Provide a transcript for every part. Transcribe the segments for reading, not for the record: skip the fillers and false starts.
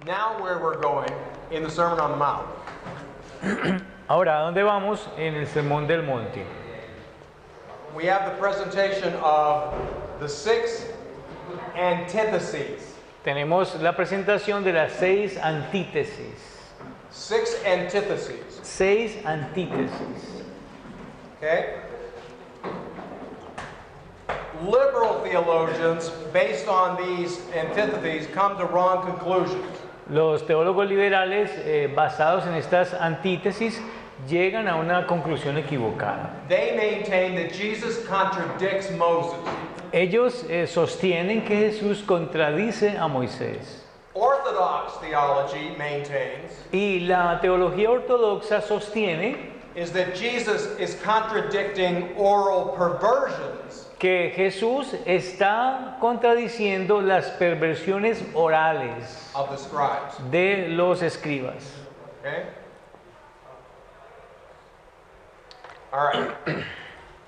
Now where we're going in the Sermon on the Mount. Ahora, ¿a dónde vamos en el Sermón del Monte? We have the presentation of the 6 antitheses. Tenemos la presentación de las 6 antítesis. 6 antitheses. 6 antítesis. Okay? Liberal theologians, based on these antitheses, come to wrong conclusions. Los teólogos liberales, basados en estas antítesis, llegan a una conclusión equivocada. They maintain that Jesus contradicts Moses. Ellos sostienen que Jesús contradice a Moisés. Orthodox theology maintains Y la teología ortodoxa sostiene is that Jesus is contradicting oral perversions que Jesús está contradiciendo las perversiones orales of the scribes. de los escribas. Okay? All right.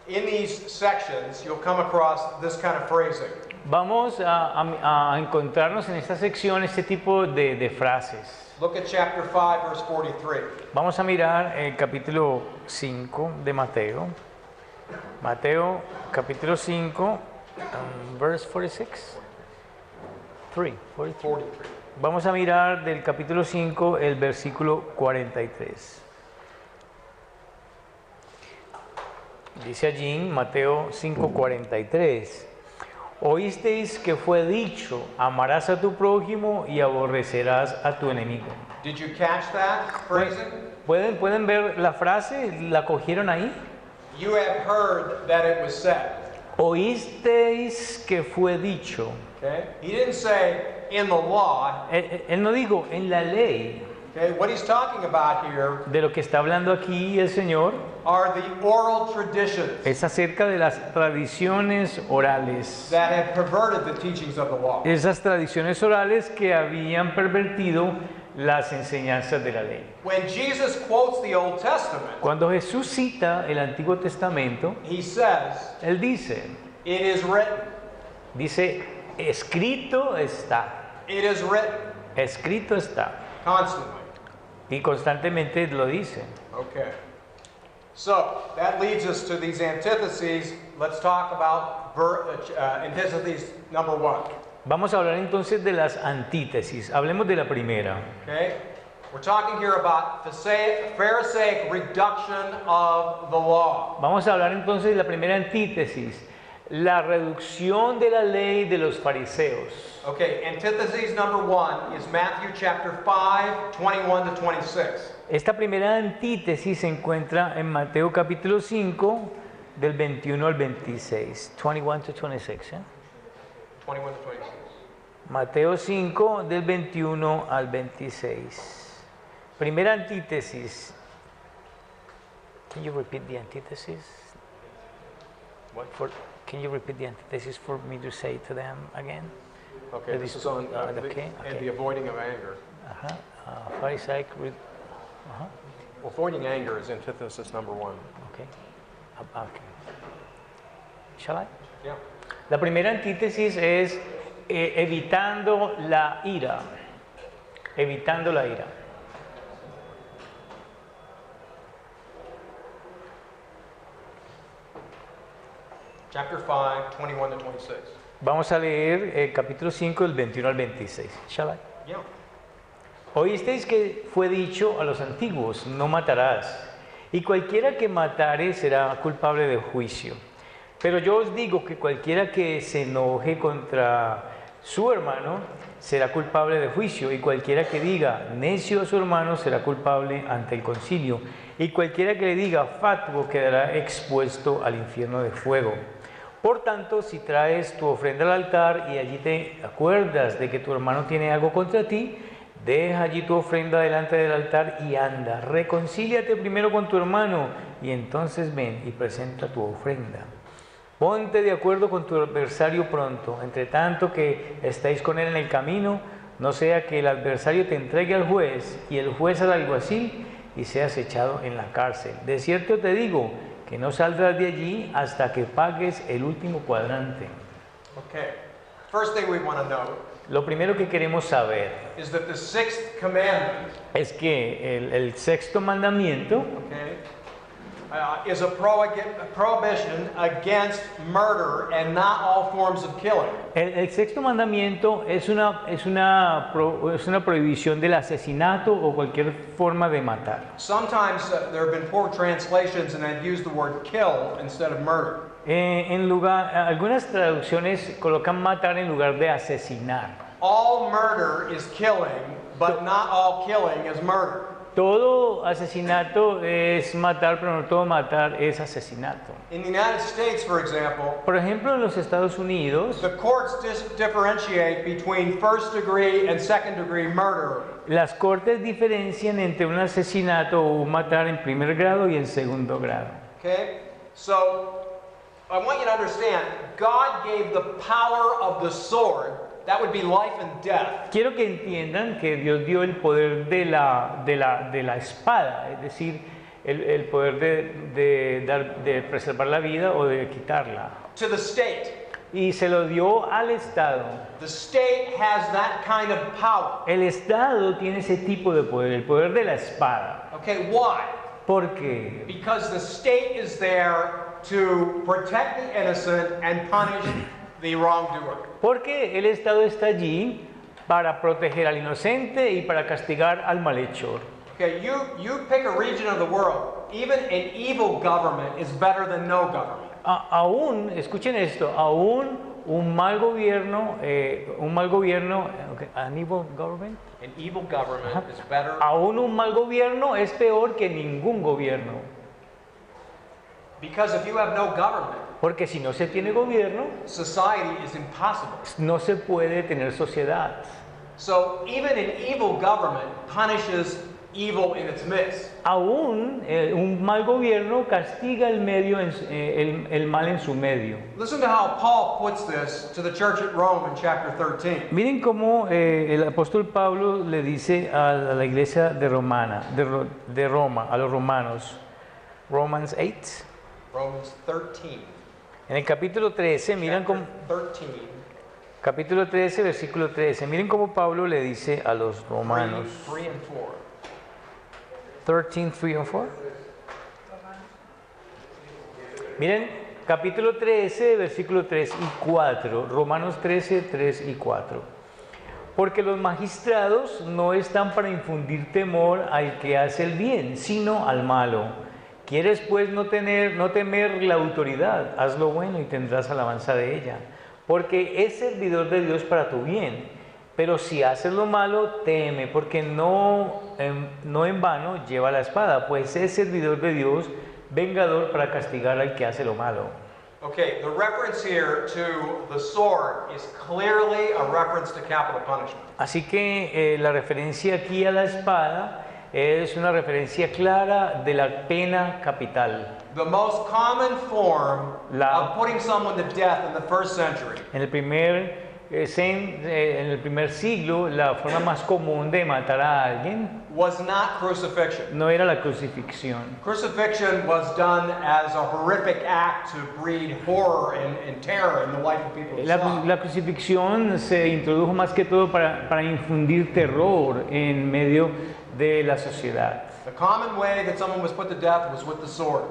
In these sections, you'll come across this kind of phrasing. Vamos a encontrarnos en esta sección este tipo de frases. Look at chapter 5, verse 43. Vamos a mirar el capítulo 5 de Mateo. Mateo capítulo 5, verse 46. 43. Vamos a mirar del capítulo 5 el versículo 43. Dice allí, Mateo 5:43, oísteis que fue dicho, amarás a tu prójimo y aborrecerás a tu enemigo. Did you catch that phrasing? ¿Pueden ver la frase? ¿La cogieron ahí? You have heard that it was said. Oísteis que fue dicho. Okay? He didn't say in the law. Él no dijo en la ley. Okay? What he's talking about here De lo que está hablando aquí el Señor are the oral traditions es acerca de las tradiciones orales. that have perverted the teachings of the law. Esas tradiciones orales que habían pervertido las enseñanzas de la ley. When Jesus quotes the Old Testament, Cuando Jesús cita el Antiguo Testamento, he says, Él dice, it is written. escrito está, It is written. escrito está. Constantly. Y constantemente lo dice. Okay. So, that leads us to these antitheses. Let's talk about antithesis number 1. Vamos a hablar entonces de las antítesis. Hablemos de la primera. Okay? We're talking here about Pharisaic reduction of the law. Vamos a hablar entonces de la primera antítesis, la reducción de la ley de los fariseos. Okay, antithesis number 1 is Matthew chapter 5, 21 to 26. Esta primera antítesis se encuentra en Mateo capítulo 5, del 21 al 26. 21 to 26. 21 to 26. Mateo 5, del 21 al 26. Primera antítesis. Can you repeat the antithesis? What? Can you repeat the antithesis for me to say to them again? Okay, this is on okay. the avoiding of anger. Pharisaic. Avoiding anger is antithesis number 1. Okay. Okay. Shall I? Yeah. La primera antítesis es evitando la ira. Evitando la ira. Chapter 5, 21 to 26. Vamos a leer el capítulo 5, del 21 al 26. Shall I? Yeah. Oísteis que fue dicho a los antiguos, no matarás, y cualquiera que matare será culpable de juicio. Pero yo os digo que cualquiera que se enoje contra su hermano será culpable de juicio, y cualquiera que diga necio a su hermano será culpable ante el concilio, y cualquiera que le diga fatuo quedará expuesto al infierno de fuego. Por tanto, si traes tu ofrenda al altar y allí te acuerdas de que tu hermano tiene algo contra ti, deja allí tu ofrenda delante del altar y anda, reconcíliate primero con tu hermano y entonces ven y presenta tu ofrenda. Ponte de acuerdo con tu adversario pronto, entre tanto que estáis con él en el camino, no sea que el adversario te entregue al juez y el juez al alguacil y seas echado en la cárcel. De cierto te digo que no saldrás de allí hasta que pagues el último cuadrante. Okay. First thing we want to note lo primero que queremos saber is that the sixth commandment, es que el sexto mandamiento okay, is a prohibition against murder and not all forms of killing. el sexto mandamiento es una prohibición del asesinato o cualquier forma de matar. Sometimes there have been poor translations and they've used the word kill instead of murder. Algunas traducciones colocan matar en lugar de asesinar. All murder is killing, but not all killing is murder. Todo asesinato es matar, pero no todo matar es asesinato. In the United States, for example, Por ejemplo, en los Estados Unidos, the courts differentiate between first degree and second degree murder. las cortes diferencian entre un asesinato o un matar en primer grado y en segundo grado. Okay? So, I want you to understand, God gave the power of the sword, that would be life and death. Quiero que entiendan que Dios dio el poder de la espada, es decir, el poder de preservar la vida o de quitarla. To the state. Y se lo dio al Estado. The state has that kind of power. El Estado tiene ese tipo de poder, el poder de la espada. Okay, why? ¿Por qué? Because the state is there to protect the innocent and punish the wrongdoer. Porque el Estado está allí para proteger al inocente y para castigar al malhechor. Okay, you pick a region of the world. Even an evil government is better than no government. Aún, escuchen esto, aún un mal gobierno, okay, an evil government, An evil government is better. aún un mal gobierno es peor que ningún gobierno. Because if you have no government, Porque si no se tiene gobierno, society is impossible. no se puede tener sociedad. So even an evil government punishes evil in its midst. Aún un mal gobierno castiga el mal en su medio. Listen to how Paul puts this to the church at Rome in chapter 13. Miren cómo el apóstol Pablo le dice a la iglesia de Roma, a los romanos, Romans 8, Romans 13. en el capítulo 13, miren cómo, Chapter 13, capítulo 13, versículo 13, miren cómo Pablo le dice a los romanos, 3 and 4. 13, 3 and 4. Miren, capítulo 13, versículo 3 y 4, Romanos 13, 3 y 4. Porque los magistrados no están para infundir temor al que hace el bien, sino al malo. ¿Quieres pues no temer la autoridad? Haz lo bueno y tendrás alabanza de ella, porque es servidor de Dios para tu bien. Pero si haces lo malo, teme, porque no en vano lleva la espada, pues es servidor de Dios, vengador para castigar al que hace lo malo. Okay, the reference here to the sword is clearly a reference to capital punishment. Así que la referencia aquí a la espada es una referencia clara de la pena capital. The most common form of putting someone to death in the first century En el primer siglo, la forma más común de matar a alguien was not crucifixion. no era la crucifixión. Crucifixion was done as a horrific act to breed horror and terror in the life of people who saw it. La crucifixión se introdujo más que todo para infundir terror en medio de la sociedad. The common way that someone was put to death was with the sword.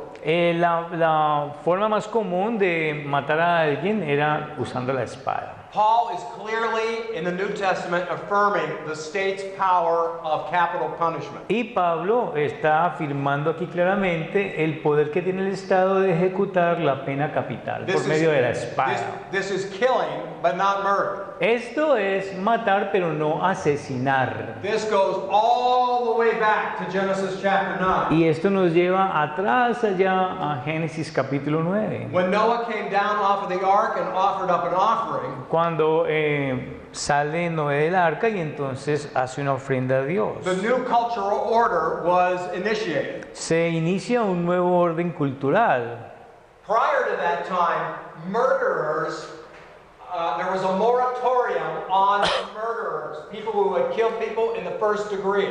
La forma más común de matar a alguien era usando la espada. Paul is clearly in the New Testament affirming the state's power of capital punishment. Y Pablo está afirmando aquí claramente el poder que tiene el Estado de ejecutar la pena capital por medio de la espada. This is killing, but not murder. Esto es matar, pero no asesinar. This goes all the way back to Genesis chapter 9. Y esto nos lleva atrás allá a Génesis capítulo 9. When Noah came down off of the ark and offered up an offering, Cuando sale Noé del arca y entonces hace una ofrenda a Dios. the new cultural order was initiated. Se inicia un nuevo orden cultural. Prior to that time, murderers, there was a moratorium on murderers, people who had killed people in the first degree.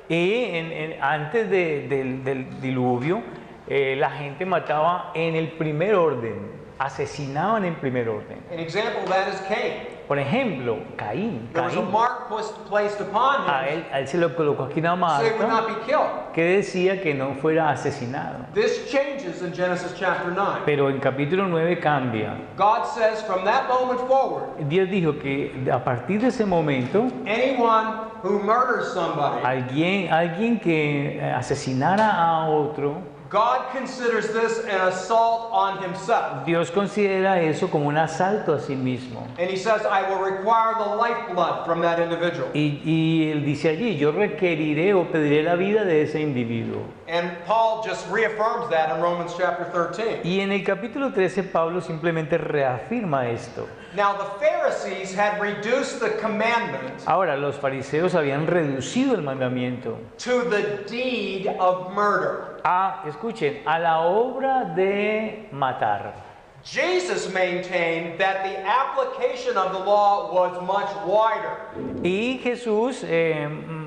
Y antes del diluvio, la gente mataba en el primer orden, asesinaban en primer orden. An example of that is Cain. Por ejemplo, Caín. There was a mark placed upon A him él se le colocó aquí una so he would not marca be killed. que decía que no fuera asesinado. This changes in Genesis chapter 9. Pero en capítulo 9 cambia. God says from that moment forward, Dios dijo que a partir de ese momento, anyone who murders somebody, alguien que asesinara a otro, God considers this an assault on himself. Dios considera eso como un asalto a sí mismo. And he says, I will require the lifeblood from that individual. Y él dice allí, yo requeriré o pediré la vida de ese individuo. And Paul just reaffirms that in Romans chapter 13. Y en el capítulo 13 Pablo simplemente reafirma esto. Now the Pharisees had reduced the commandment Ahora, los fariseos habían reducido el mandamiento to the deed of murder. escuchen, a la obra de matar. Jesus maintained that the application of the law was much wider. Y Jesús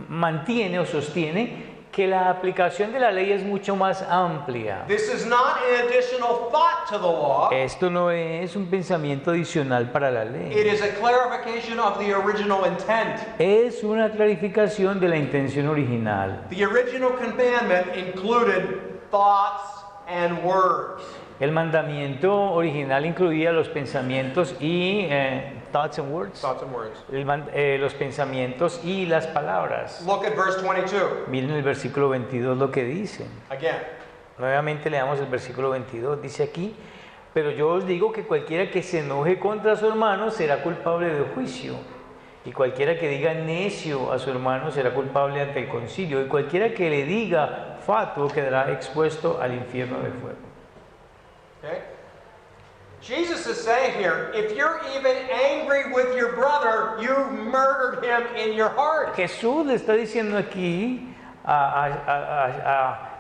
mantiene o sostiene que la aplicación de la ley es mucho más amplia. This is not an additional thought to the law. Esto no es un pensamiento adicional para la It ley. is a clarification of the original intent. Es una clarificación de la intención original. The original commandment included thoughts and words. El mandamiento original incluía los pensamientos y thoughts and words. Thoughts and words. Los pensamientos y las palabras. Look at verse 22. Miren el versículo 22 lo que dice. Again. Nuevamente leamos el versículo 22. Dice aquí, pero yo os digo que cualquiera que se enoje contra su hermano será culpable de juicio. Y cualquiera que diga necio a su hermano será culpable ante el concilio. Y cualquiera que le diga fatuo quedará expuesto al infierno de fuego. Okay? Jesus is saying here, if you're even angry with your brother, you've murdered him in your heart. Jesús le está diciendo aquí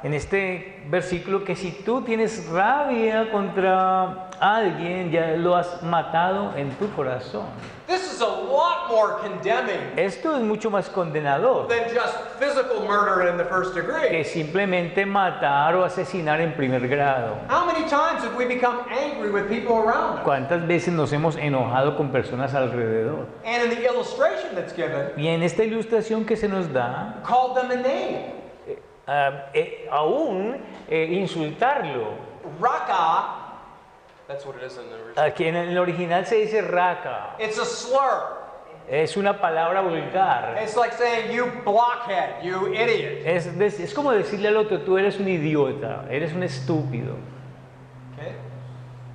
en este versículo que si tú tienes rabia contra alguien, ya lo has matado en tu corazón. This is a lot more condemning Esto es mucho más condenador than just physical murder in the first que degree. simplemente matar o asesinar en primer grado. How many times have we become angry with people around us? ¿Cuántas veces nos hemos enojado con personas alrededor? And in the illustration that's given, Y en esta ilustración que se nos da, called them a name. aún insultarlo. Raka, that's what it is in the original. Aquí en el original se dice raca. It's a slur. Es una palabra vulgar. It's like saying, you blockhead, you idiot. Es como decirle al otro, tú eres un idiota, eres un estúpido. Okay?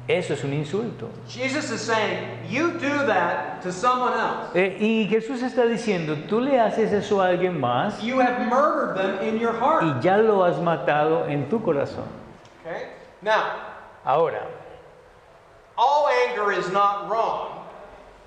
Eso es un insulto. Jesus is saying, you do that to someone else. Y Jesús está diciendo, tú le haces eso a alguien más You have murdered them in your heart. y ya lo has matado en tu corazón. Okay? Now, Ahora, all anger is not wrong.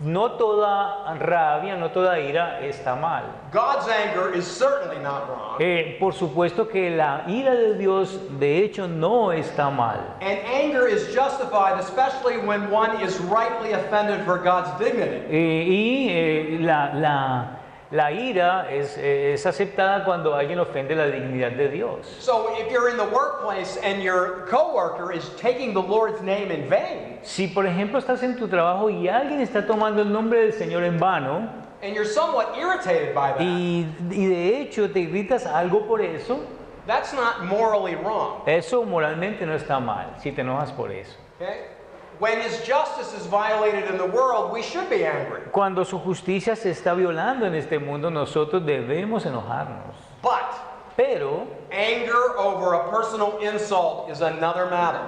no toda rabia, no toda ira está mal. God's anger is certainly not wrong. Por supuesto que la ira de Dios de hecho no está mal. And anger is justified, especially when one is rightly offended for God's dignity. La ira es aceptada cuando alguien ofende la dignidad de Dios. So if you're in the workplace and your coworker is taking the Lord's name in vain, Si por ejemplo estás en tu trabajo y alguien está tomando el nombre del Señor en vano and you're somewhat irritated by that, y de hecho te gritas algo por eso, that's not morally wrong. eso moralmente no está mal si te enojas por eso. Okay? When his justice is violated in the world, we should be angry. Cuando su justicia se está violando en este mundo, nosotros debemos enojarnos. But Pero anger over a personal insult is another matter.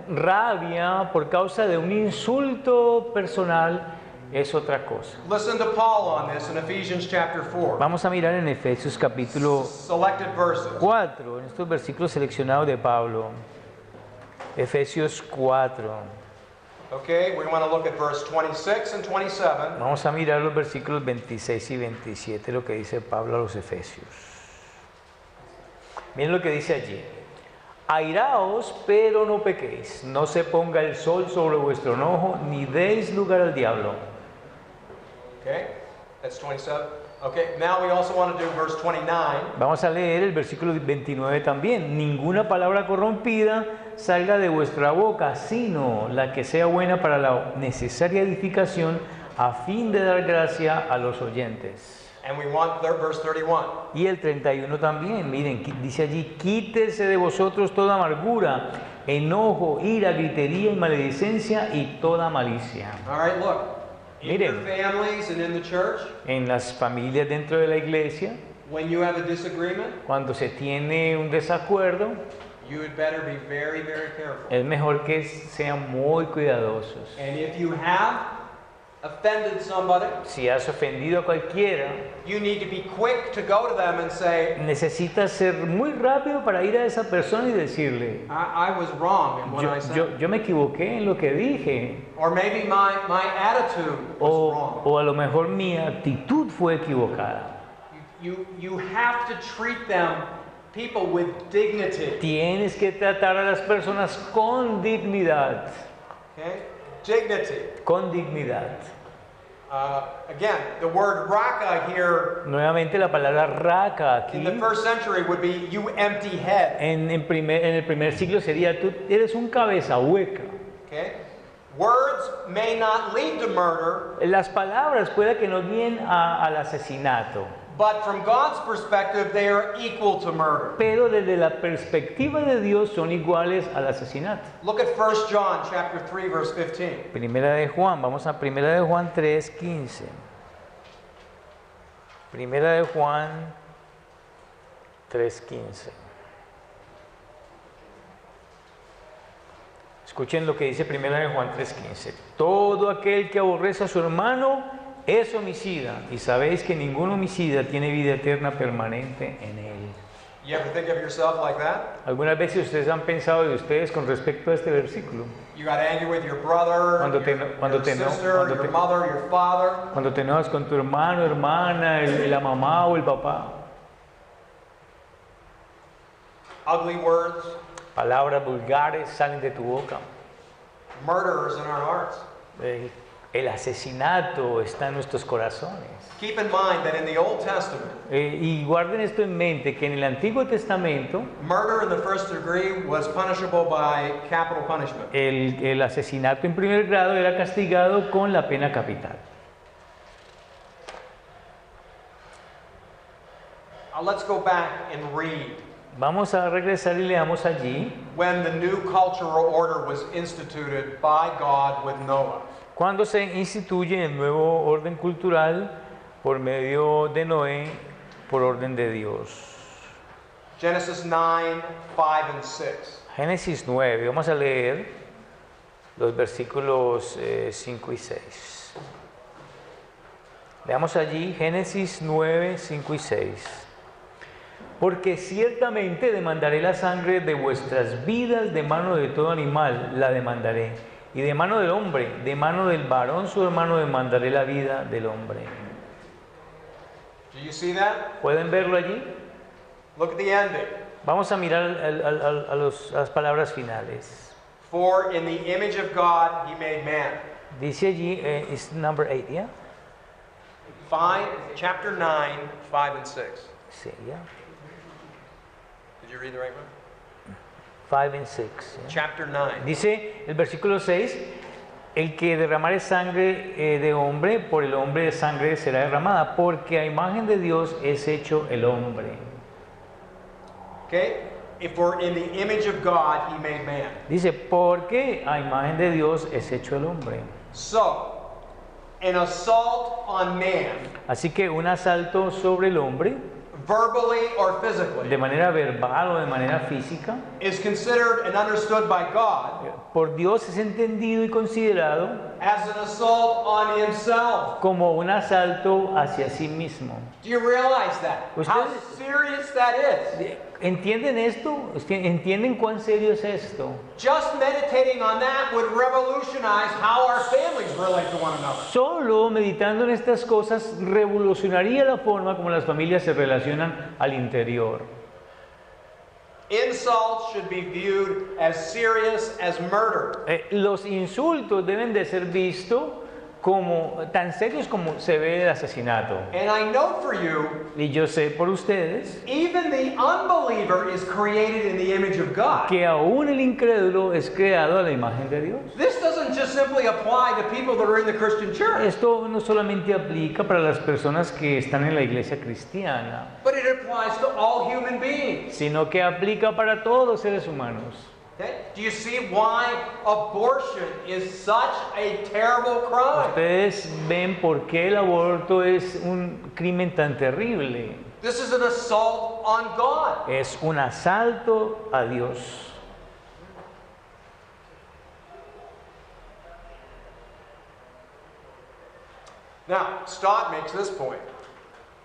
Rabia por causa de un insulto personal es otra cosa. Listen to Paul on this in Ephesians chapter 4. Vamos a mirar en Efesios capítulo Selected verses. 4, en estos versículos seleccionados de Pablo. Efesios 4. Okay, we want to look at verse 26 and 27. Vamos a mirar los versículos 26 y 27, lo que dice Pablo a los Efesios. Miren lo que dice allí. Airaos, pero no pequéis. No se ponga el sol sobre vuestro enojo, ni deis lugar al diablo. Okay, that's 27. Okay, now we also want to do verse 29. Vamos a leer el versículo 29 también. Ninguna palabra corrompida salga de vuestra boca, sino la que sea buena para la necesaria edificación, a fin de dar gracia a los oyentes. And we want verse 31. Y el 31 también, miren, dice allí: quítese de vosotros toda amargura, enojo, ira, gritería y maledicencia y toda malicia. All right, look. In your Miren. families and in the church, En las familias dentro de la iglesia, when you have a disagreement, cuando se tiene un desacuerdo, you had better be very, very careful. es mejor que sean muy cuidadosos. And if you have offended somebody, Si has ofendido a cualquiera, you need to be quick to go to them and say, necesitas ser muy rápido para ir a esa persona y decirle: I was wrong in what I said. yo me equivoqué en lo que dije, Or maybe my attitude was wrong. o a lo mejor mi actitud fue equivocada. You have to treat them, people, with dignity. Tienes que tratar a las personas con dignidad, Okay? Dignity. con dignidad. Again, the word raka here Nuevamente la palabra raca aquí, in the first century would be you empty head. en el primer siglo sería: tú eres un cabeza hueca. Okay? Words may not lead to murder, Las palabras puede que nos guíen al asesinato, but from God's perspective, they are equal to murder. pero desde la perspectiva de Dios son iguales al asesinato. Look at 1 John chapter 3 verse 15. Primera de Juan, vamos a Primera de Juan 3:15. Primera de Juan 3:15. Escuchen lo que dice Primera de Juan 3:15. Todo aquel que aborrece a su hermano es homicida, y sabéis que ningún homicida tiene vida eterna permanente en él. You ever think of yourself like that? Algunas veces ustedes han pensado de ustedes con respecto a este versículo. You got angry with your brother, Cuando te- your cuando te- sister, cuando your te- mother, your father. Cuando te enojas con tu hermano, hermana, la mamá o el papá. Ugly words, Palabras vulgares salen de tu boca. murderers in our hearts. El asesinato está en nuestros corazones. Keep in mind that in the Old Testament, Y guarden esto en mente, que en el Antiguo Testamento murder in the first degree was punishable by capital punishment. el asesinato en primer grado era castigado con la pena capital. Let's go back and read Vamos a regresar y leamos allí when the new cultural order was instituted by God with Noah. cuando se instituye el nuevo orden cultural por medio de Noé, por orden de Dios. Genesis 9, 5, and 6. Génesis 9, vamos a leer los versículos 5 y 6. Leamos allí Génesis 9, 5 y 6. Porque ciertamente demandaré la sangre de vuestras vidas, de mano de todo animal la demandaré, y de mano del hombre, de mano del varón su hermano demandaré la vida del hombre. Do you see that? ¿Pueden verlo allí? Look at the ending. Vamos a mirar a las palabras finales. For in the image of God he made man. Dice allí, es number 8, ¿ya? Chapter 9, 5 and 6. Sí, ¿ya? Did you read the right one? 5 and 6. ¿ya? Chapter 9. Dice el versículo 6, el que derramare sangre de hombre, por el hombre de sangre será derramada, porque a imagen de Dios es hecho el hombre. Okay? If we're in the image of God, he made man. Dice, porque a imagen de Dios es hecho el hombre. So, an assault on man, Así que un asalto sobre el hombre, verbally or physically, de manera verbal o de manera física, is considered and understood by God por Dios es entendido y considerado as an assault on himself. como un asalto hacia sí mismo. Do you realize that? How Ustedes- serious that is? ¿Entienden esto? ¿Entienden cuán serio es esto? Just meditating on that would revolutionize how our families relate to one another. Solo meditando en estas cosas revolucionaría la forma como las familias se relacionan al interior. Insults should be viewed as serious as murder. Los insultos deben de ser vistos tan serios como se ve el asesinato. And I know for you, Y yo sé por ustedes even the unbeliever is created in the image of God. que aún el incrédulo es creado a la imagen de Dios. This doesn't just simply apply to people that are in the Christian church, Esto no solamente aplica para las personas que están en la iglesia cristiana, but it applies to all human beings. sino que aplica para todos los seres humanos. Okay? Do you see why abortion is such a terrible crime? Ustedes ven por qué el aborto es un crimen tan terrible. This is an assault on God. Es un asalto a Dios. Now, Stott makes this point.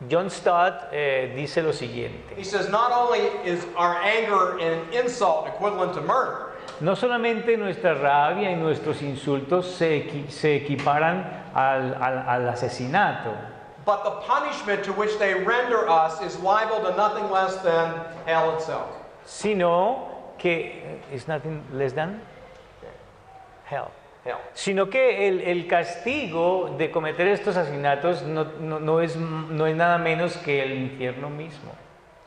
John Stott dice lo siguiente. He says not only is our anger and insult equivalent to murder, No solamente nuestra rabia y nuestros insultos se equiparan al asesinato, but the punishment to which they render us is liable to nothing less than hell itself. sino que is nothing less than hell. Hell. Sino que el castigo de cometer estos asesinatos no es nada menos que el infierno mismo.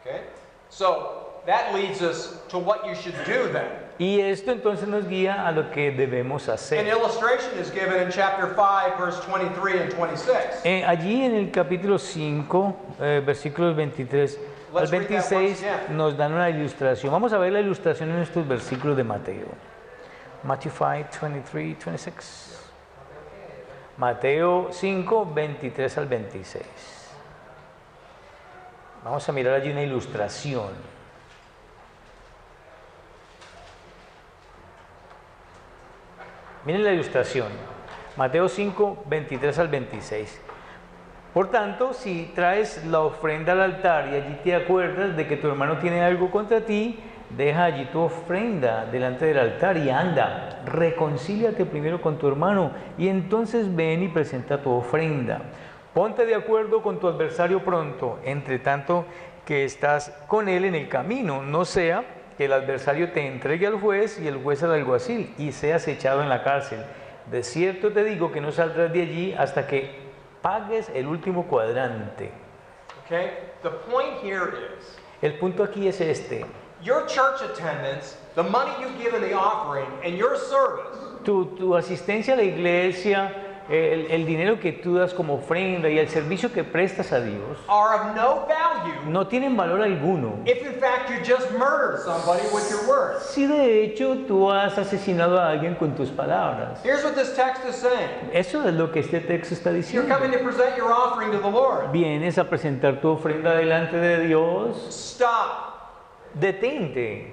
Okay? So that leads us to what you should do then. Y esto entonces nos guía a lo que debemos An hacer. illustration is given in chapter 5, verse 23 and 26. Allí en el capítulo 5, versículos 23 al Let's read that once 26, again. nos dan una ilustración. Vamos a ver la ilustración en estos versículos de Mateo. Matthew 5, 23, 26. Mateo 5, 23 al 26. Vamos a mirar allí una ilustración. Miren la ilustración. Mateo 5, 23 al 26. Por tanto, si traes la ofrenda al altar y allí te acuerdas de que tu hermano tiene algo contra ti, deja allí tu ofrenda delante del altar y anda, reconcíliate primero con tu hermano y entonces ven y presenta tu ofrenda. Ponte de acuerdo con tu adversario pronto, entre tanto que estás con él en el camino, no sea que el adversario te entregue al juez y el juez al alguacil y seas echado en la cárcel. De cierto te digo que no saldrás de allí hasta que pagues el último cuadrante. Okay? The point here is El punto aquí es este. your church attendance, the money you give in the offering, and your service Tu asistencia a la iglesia, el dinero que tú das como ofrenda y el servicio que prestas a Dios are of no value no tienen valor alguno. if in fact you just murdered somebody with your words. Si de hecho tú has asesinado a alguien con tus palabras. Here's what this text is saying. Eso es lo que este texto está You're diciendo. coming to present your offering to the Lord. Vienes a presentar tu ofrenda delante de Dios. Stop. Detente,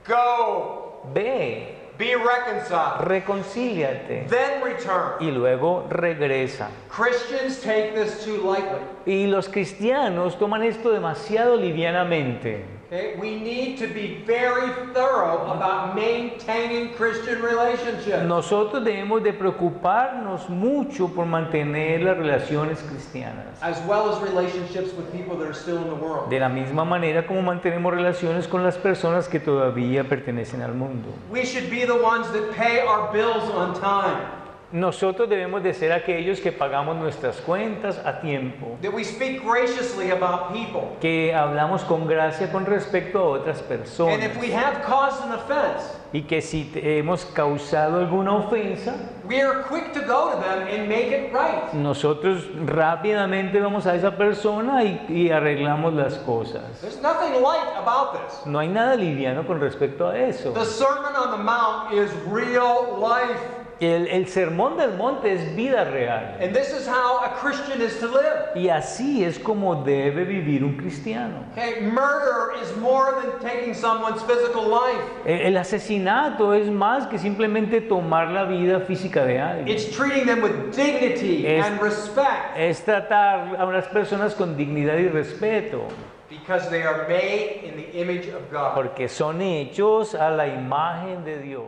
Go. ve, Be reconciled. reconcíliate Then return. y luego regresa. Christians take this too lightly. Y los cristianos toman esto demasiado livianamente. Okay? We need to be very thorough about maintaining Christian relationships. Nosotros debemos de preocuparnos mucho por mantener las relaciones cristianas. As well as relationships with people that are still in the world. De la misma manera como mantenemos relaciones con las personas que todavía pertenecen al mundo. We should be the ones that pay our bills on time. Nosotros debemos de ser aquellos que pagamos nuestras cuentas a tiempo, That we speak graciously about people. que hablamos con gracia con respecto a otras And personas if we have caused an offense, y que si hemos causado alguna ofensa, we are quick to go to them and make it right. nosotros rápidamente vamos a esa persona y arreglamos las cosas. There's nothing light about this. No hay nada liviano con respecto a eso. The Sermon on the Mount is real life. El sermón del monte es vida real. And this is how a Christian is to live. Y así es como debe vivir un cristiano. Okay, murder is more than taking someone's physical life. El asesinato es más que simplemente tomar la vida física de alguien. It's treating them with dignity Es- and respect Es tratar a unas personas con dignidad y respeto, because they are made in the image of God. porque son hechos a la imagen de Dios.